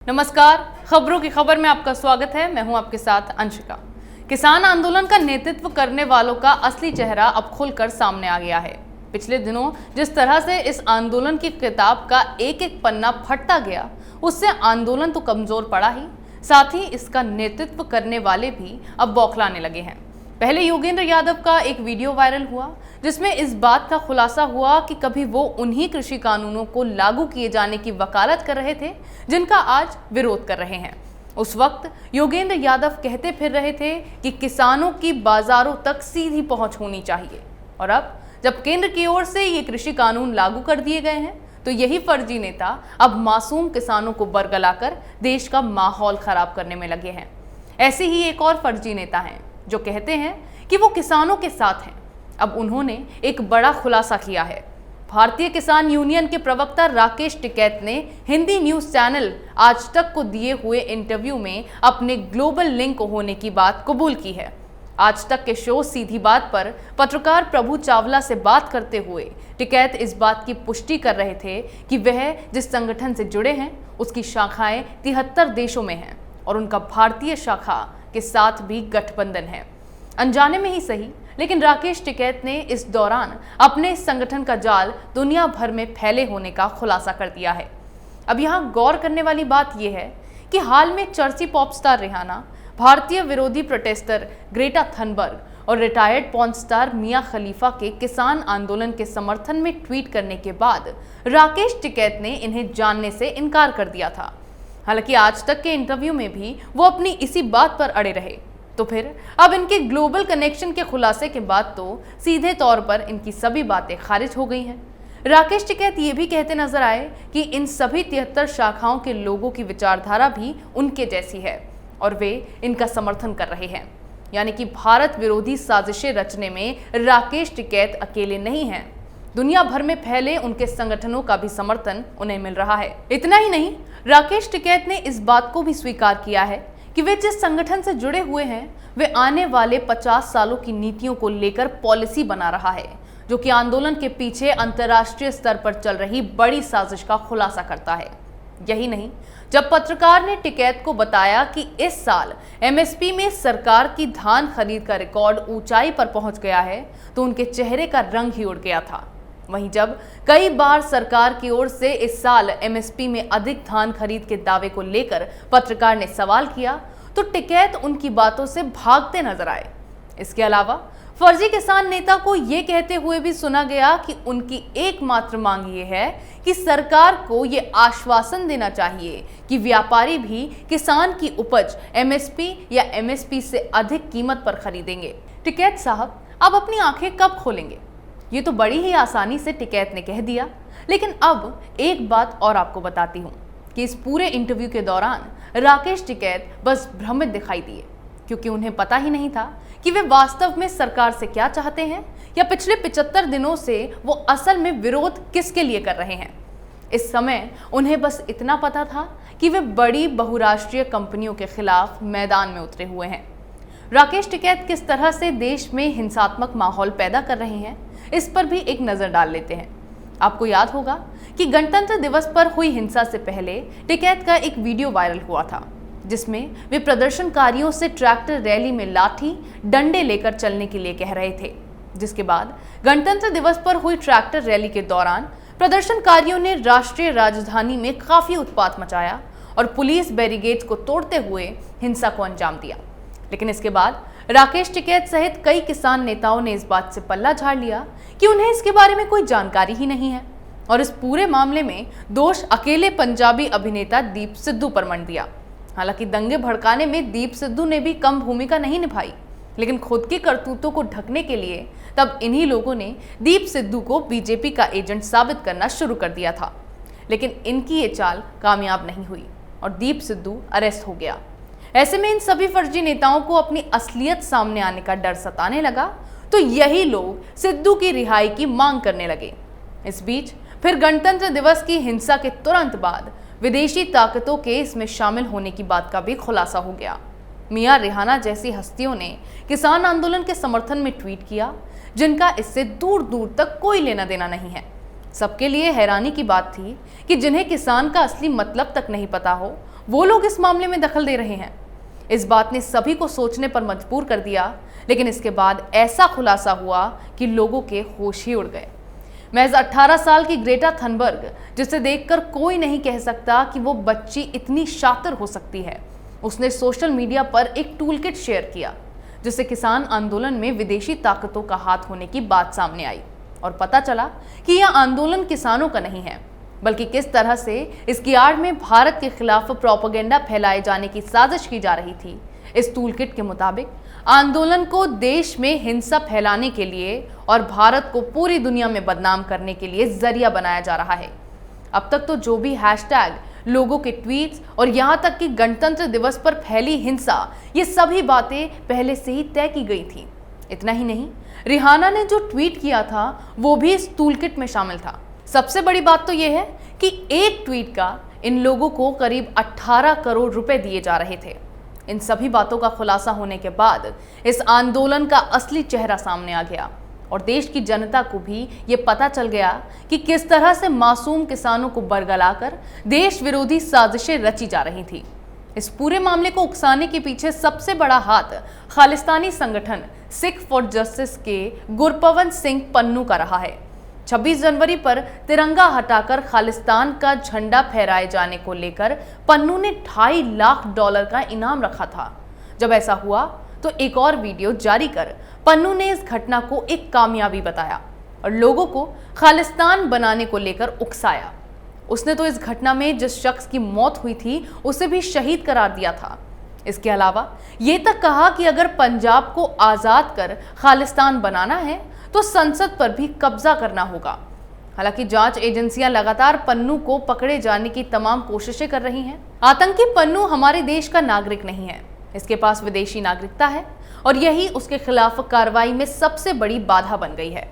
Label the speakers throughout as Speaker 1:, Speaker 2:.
Speaker 1: नमस्कार, खबरों की खबर में आपका स्वागत है। मैं हूं आपके साथ अंशिका। किसान आंदोलन का नेतृत्व करने वालों का असली चेहरा अब खुलकर सामने आ गया है। पिछले दिनों जिस तरह से इस आंदोलन की किताब का एक एक पन्ना फटता गया, उससे आंदोलन तो कमजोर पड़ा ही, साथ ही इसका नेतृत्व करने वाले भी अब बौखलाने लगे हैं। पहले योगेंद्र यादव का एक वीडियो वायरल हुआ जिसमें इस बात का खुलासा हुआ कि कभी वो उन्हीं कृषि कानूनों को लागू किए जाने की वकालत कर रहे थे जिनका आज विरोध कर रहे हैं। उस वक्त योगेंद्र यादव कहते फिर रहे थे कि किसानों की बाजारों तक सीधी पहुंच होनी चाहिए, और अब जब केंद्र की ओर से ये कृषि कानून लागू कर दिए गए हैं तो यही फर्जी नेता अब मासूम किसानों को बरगलाकर देश का माहौल खराब करने में लगे हैं। ऐसे ही एक और फर्जी नेता हैं जो कहते हैं कि वो किसानों के साथ हैं। अब उन्होंने एक बड़ा खुलासा किया है। भारतीय किसान यूनियन के प्रवक्ता राकेश टिकैत ने हिंदी न्यूज चैनल आज तक को दिए हुए इंटरव्यू में अपने ग्लोबल लिंक होने की बात कबूल की है। आज तक के शो सीधी बात पर पत्रकार प्रभु चावला से बात करते हुए टिकैत इस बात की पुष्टि कर रहे थे कि वह जिस संगठन से जुड़े हैं उसकी शाखाएं 73 देशों में हैं और उनका भारतीय शाखा के साथ भी गठबंधन है। अनजाने में ही सही, लेकिन राकेश टिकैत ने इस दौरान अपने संगठन का जाल दुनिया भर में फैले होने का खुलासा कर दिया है। अब यहाँ गौर करने वाली बात यह है कि हाल में चर्ची पॉप स्टार रिहाना, भारतीय विरोधी प्रोटेस्टर ग्रेटा थनबर्ग और रिटायर्ड पॉर्न स्टार मिया खलीफा के किसान आंदोलन के समर्थन में ट्वीट करने के बाद राकेश टिकैत ने इन्हें जानने से इनकार कर दिया था। हालांकि आज तक के इंटरव्यू में भी वो अपनी इसी बात पर अड़े रहे। तो फिर अब इनके ग्लोबल कनेक्शन के खुलासे के बाद तो सीधे तौर पर इनकी सभी बातें खारिज हो गई हैं। राकेश टिकैत ये भी कहते नजर आए कि इन सभी 73 शाखाओं के लोगों की विचारधारा भी उनके जैसी है और वे इनका समर्थन कर रहे हैं। यानी कि भारत विरोधी साजिशें रचने में राकेश टिकैत अकेले नहीं हैं। दुनिया भर में फैले उनके संगठनों का भी समर्थन उन्हें मिल रहा है। इतना ही नहीं, राकेश टिकैत ने इस बात को भी स्वीकार किया है कि वे जिस संगठन से जुड़े हुए हैं वे आने वाले 50 सालों की नीतियों को लेकर पॉलिसी बना रहा है, जो कि आंदोलन के पीछे अंतर्राष्ट्रीय स्तर पर चल रही बड़ी साजिश का खुलासा करता है। यही नहीं, जब पत्रकार ने टिकैत को बताया कि इस साल एमएसपी में सरकार की धान खरीद का रिकॉर्ड ऊंचाई पर पहुंच गया है तो उनके चेहरे का रंग ही उड़ गया था। वहीं जब कई बार सरकार की ओर से इस साल एमएसपी में अधिक धान खरीद के दावे को लेकर पत्रकार ने सवाल किया तो टिकैत उनकी बातों से भागते नजर आए। इसके अलावा फर्जी किसान नेता को ये कहते हुए भी सुना गया कि उनकी एकमात्र मांग ये है कि सरकार को ये आश्वासन देना चाहिए कि व्यापारी भी किसान की उपज एमएसपी या एमएसपी से अधिक कीमत पर खरीदेंगे। टिकैत साहब अब अपनी आंखें कब खोलेंगे? ये तो बड़ी ही आसानी से टिकैत ने कह दिया। लेकिन अब एक बात और आपको बताती हूँ कि इस पूरे इंटरव्यू के दौरान राकेश टिकैत बस भ्रमित दिखाई दिए, क्योंकि उन्हें पता ही नहीं था कि वे वास्तव में सरकार से क्या चाहते हैं या पिछले 75 दिनों से वो असल में विरोध किसके लिए कर रहे हैं। इस समय उन्हें बस इतना पता था कि वे बड़ी बहुराष्ट्रीय कंपनियों के खिलाफ मैदान में उतरे हुए हैं। राकेश टिकैत किस तरह से देश में हिंसात्मक माहौल पैदा कर रहे हैं, इस पर भी एक नजर डाल लेते हैं। आपको याद होगा कि गणतंत्र दिवस पर हुई हिंसा से पहले टिकैत का एक वीडियो वायरल हुआ था जिसमें वे प्रदर्शनकारियों से ट्रैक्टर रैली में लाठी डंडे लेकर चलने के लिए कह रहे थे। जिसके बाद गणतंत्र दिवस पर हुई ट्रैक्टर रैली के दौरान प्रदर्शनकारियों ने राष्ट्रीय राजधानी में काफी उत्पात मचाया और पुलिस बैरिकेड्स को तोड़ते हुए हिंसा को अंजाम दिया। लेकिन इसके बाद राकेश टिकैत सहित कई किसान नेताओं ने इस बात से पल्ला झाड़ लिया कि उन्हें इसके बारे में कोई जानकारी ही नहीं है और इस पूरे मामले में दोष अकेले पंजाबी अभिनेता दीप सिद्धू पर मढ़ दिया। हालांकि दंगे भड़काने में दीप सिद्धू ने भी कम भूमिका नहीं निभाई, लेकिन खुद की करतूतों को ढकने के लिए तब इन्हीं लोगों ने दीप सिद्धू को बीजेपी का एजेंट साबित करना शुरू कर दिया था। लेकिन इनकी ये चाल कामयाब नहीं हुई और दीप सिद्धू अरेस्ट हो गया। ऐसे में इन सभी फर्जी नेताओं को अपनी असलियत सामने आने का डर सताने लगा तो यही लोग सिद्धू की रिहाई की मांग करने लगे। इस बीच फिर गणतंत्र दिवस की हिंसा के तुरंत बाद विदेशी ताकतों के इसमें शामिल होने की बात का भी खुलासा हो गया। मिया रिहाना जैसी हस्तियों ने किसान आंदोलन के समर्थन में ट्वीट किया जिनका इससे दूर दूर तक कोई लेना देना नहीं है। सबके लिए हैरानी की बात थी कि जिन्हें किसान का असली मतलब तक नहीं पता हो वो लोग इस मामले में दखल दे रहे हैं। इस बात ने सभी को सोचने पर मजबूर कर दिया, लेकिन इसके बाद ऐसा खुलासा हुआ कि लोगों के होश ही उड़ गए। महज 18 साल की ग्रेटा थनबर्ग, जिसे देखकर कोई नहीं कह सकता कि वो बच्ची इतनी शातिर हो सकती है, उसने सोशल मीडिया पर एक टूलकिट शेयर किया, जिससे किसान आंदोलन में विदेशी ताकतों का हाथ होने की बात सामने आई और पता चला कि यह आंदोलन किसानों का नहीं है, बल्कि किस तरह से इसकी आड़ में भारत के खिलाफ प्रोपेगेंडा फैलाए जाने की साजिश की जा रही थी। इस टूलकिट के मुताबिक आंदोलन को देश में हिंसा फैलाने के लिए और भारत को पूरी दुनिया में बदनाम करने के लिए जरिया बनाया जा रहा है। अब तक तो जो भी हैशटैग, लोगों के ट्वीट्स और यहां तक कि गणतंत्र दिवस पर फैली हिंसा, ये सभी बातें पहले से ही तय की गई थी। इतना ही नहीं, रिहाना ने जो ट्वीट किया था वो भी इस टूलकिट में शामिल था। सबसे बड़ी बात तो यह है कि एक ट्वीट का इन लोगों को करीब 18 करोड़ रुपए दिए जा रहे थे। इन सभी बातों का खुलासा होने के बाद इस आंदोलन का असली चेहरा सामने आ गया और देश की जनता को भी ये पता चल गया कि किस तरह से मासूम किसानों को बरगलाकर देश विरोधी साजिशें रची जा रही थी। इस पूरे मामले को उकसाने के पीछे सबसे बड़ा हाथ खालिस्तानी संगठन सिख फॉर जस्टिस के गुरपवन सिंह पन्नू का रहा है। 26 जनवरी पर तिरंगा हटाकर खालिस्तान का झंडा फहराए जाने को लेकर पन्नू ने $2.5 लाख का इनाम रखा था। जब ऐसा हुआ तो एक और वीडियो जारी कर पन्नू ने इस घटना को एक कामयाबी बताया और लोगों को खालिस्तान बनाने को लेकर उकसाया। उसने तो इस घटना में जिस शख्स की मौत हुई थी उसे भी शहीद करार दिया था। इसके अलावा ये तक कहा कि अगर पंजाब को आजाद कर खालिस्तान बनाना है तो संसद पर भी कब्जा करना होगा। हालांकि जांच एजेंसियां लगातार पन्नू को पकड़े जाने की तमाम कोशिशें कर रही हैं। आतंकी पन्नू हमारे देश का नागरिक नहीं है, इसके पास विदेशी नागरिकता है और यही उसके खिलाफ कार्रवाई में सबसे बड़ी बाधा बन गई है।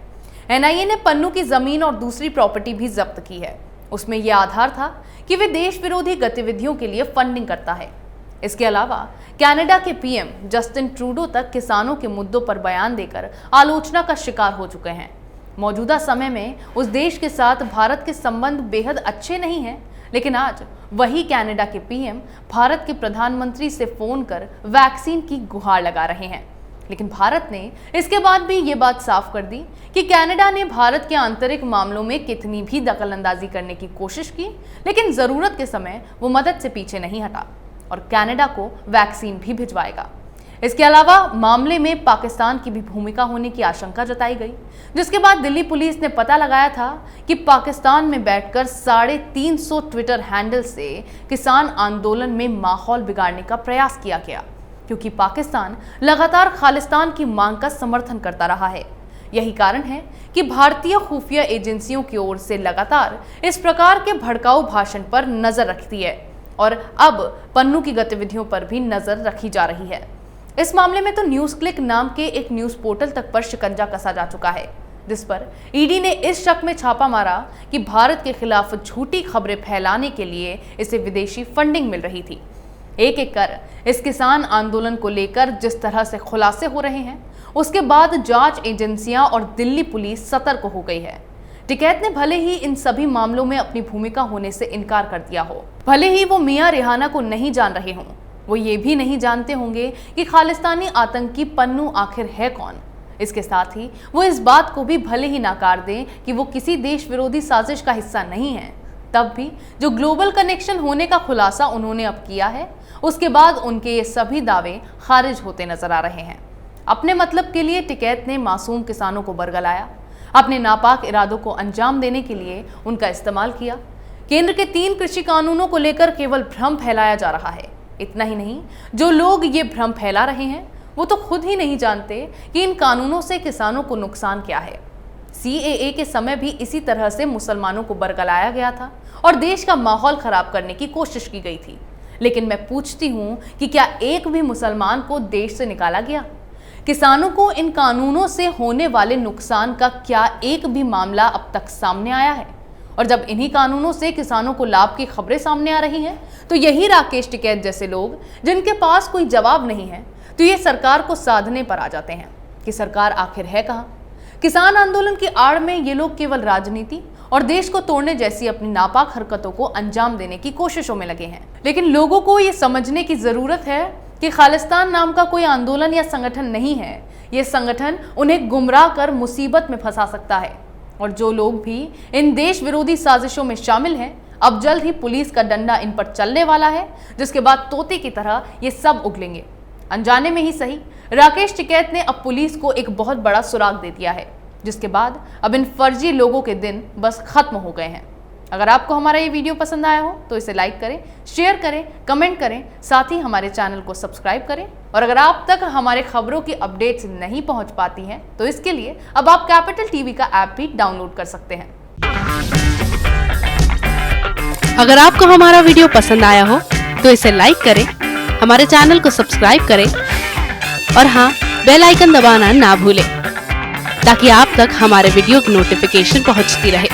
Speaker 1: एनआईए ने पन्नू की जमीन और दूसरी प्रॉपर्टी भी जब्त की है। उसमें यह आधार था कि वे देश विरोधी गतिविधियों के लिए फंडिंग करता है। इसके अलावा कनाडा के पीएम जस्टिन ट्रूडो तक किसानों के मुद्दों पर बयान देकर आलोचना का शिकार हो चुके हैं। मौजूदा समय में उस देश के साथ भारत के संबंध बेहद अच्छे नहीं हैं, लेकिन आज वही कनाडा के पीएम भारत के प्रधानमंत्री से फोन कर वैक्सीन की गुहार लगा रहे हैं। लेकिन भारत ने इसके बाद भी ये बात साफ कर दी कि कनाडा ने भारत के आंतरिक मामलों में कितनी भी दखलंदाजी करने की कोशिश की, लेकिन जरूरत के समय वो मदद से पीछे नहीं हटा और कनाडा को वैक्सीन भी भिजवाएगा। इसके अलावा मामले में पाकिस्तान की भी भूमिका होने की आशंका जताई गई, जिसके बाद दिल्ली पुलिस ने पता लगाया था कि पाकिस्तान में बैठकर 350 ट्विटर हैंडल से किसान आंदोलन में माहौल बिगाड़ने का प्रयास किया गया, क्योंकि पाकिस्तान लगातार खालिस्तान की मांग का समर्थन करता रहा है। यही कारण है कि भारतीय खुफिया एजेंसियों की ओर से लगातार इस प्रकार के भड़काऊ भाषण पर नजर रखती है और अब पन्नू की गतिविधियों पर भी नजर रखी जा रही है। इस मामले में तो न्यूज क्लिक नाम के एक न्यूज पोर्टल तक पर शिकंजा कसा जा चुका है, जिस पर ईडी ने इस शक में छापा मारा कि भारत के खिलाफ झूठी खबरें फैलाने के लिए इसे विदेशी फंडिंग मिल रही थी। एक एक कर इस किसान आंदोलन को लेकर जिस तरह से खुलासे हो रहे हैं, उसके बाद जांच एजेंसियां और दिल्ली पुलिस सतर्क हो गई है। टिकैत ने भले ही इन सभी मामलों में अपनी भूमिका होने से इनकार कर दिया हो, भले ही वो मियां रिहाना को नहीं जान रहे हों, वो ये भी नहीं जानते होंगे कि खालिस्तानी आतंकी पन्नू आखिर है कौन। इसके साथ ही वो इस बात को भी भले ही नकार दें कि वो किसी देश विरोधी साजिश का हिस्सा नहीं है, तब भी जो ग्लोबल कनेक्शन होने का खुलासा उन्होंने अब किया है, उसके बाद उनके ये सभी दावे खारिज होते नजर आ रहे हैं। अपने मतलब के लिए टिकैत ने मासूम किसानों को बरगलाया, अपने नापाक इरादों को अंजाम देने के लिए उनका इस्तेमाल किया। केंद्र के 3 कृषि कानूनों को लेकर केवल भ्रम फैलाया जा रहा है। इतना ही नहीं, जो लोग ये भ्रम फैला रहे हैं वो तो खुद ही नहीं जानते कि इन कानूनों से किसानों को नुकसान क्या है। CAA के समय भी इसी तरह से मुसलमानों को बरगलाया गया था और देश का माहौल खराब करने की कोशिश की गई थी। लेकिन मैं पूछती हूं कि क्या एक भी मुसलमान को देश से निकाला गया? किसानों को इन कानूनों से होने वाले नुकसान का क्या एक भी मामला अब तक सामने आया है? और जब इन्हीं कानूनों से किसानों को लाभ की खबरें सामने आ रही हैं, तो यही राकेश टिकैत जैसे लोग जिनके पास कोई जवाब नहीं है, तो ये सरकार को साधने पर आ जाते हैं कि सरकार आखिर है कहाँ। किसान आंदोलन की आड़ में ये लोग केवल राजनीति और देश को तोड़ने जैसी अपनी नापाक हरकतों को अंजाम देने की कोशिशों में लगे हैं। लेकिन लोगों को ये समझने की जरूरत है कि खालिस्तान नाम का कोई आंदोलन या संगठन नहीं है। ये संगठन उन्हें गुमराह कर मुसीबत में फंसा सकता है। और जो लोग भी इन देश विरोधी साजिशों में शामिल हैं, अब जल्द ही पुलिस का डंडा इन पर चलने वाला है, जिसके बाद तोते की तरह ये सब उगलेंगे। अनजाने में ही सही, राकेश टिकैत ने अब पुलिस को एक बहुत बड़ा सुराग दे दिया है, जिसके बाद अब इन फर्जी लोगों के दिन बस खत्म हो गए हैं। अगर आपको हमारा ये वीडियो पसंद आया हो तो इसे लाइक करें, शेयर करें, कमेंट करें, साथ ही हमारे चैनल को सब्सक्राइब करें। और अगर आप तक हमारे खबरों की अपडेट्स नहीं पहुंच पाती हैं तो इसके लिए अब आप कैपिटल टीवी का ऐप भी डाउनलोड कर सकते हैं।
Speaker 2: अगर आपको हमारा वीडियो पसंद आया हो तो इसे लाइक करें, हमारे चैनल को सब्सक्राइब करें और हाँ, बेल आइकन दबाना ना भूलें ताकि आप तक हमारे वीडियो की नोटिफिकेशन पहुंचती रहे।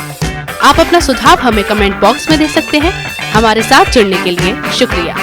Speaker 2: आप अपना सुझाव हमें कमेंट बॉक्स में दे सकते हैं। हमारे साथ जुड़ने के लिए शुक्रिया।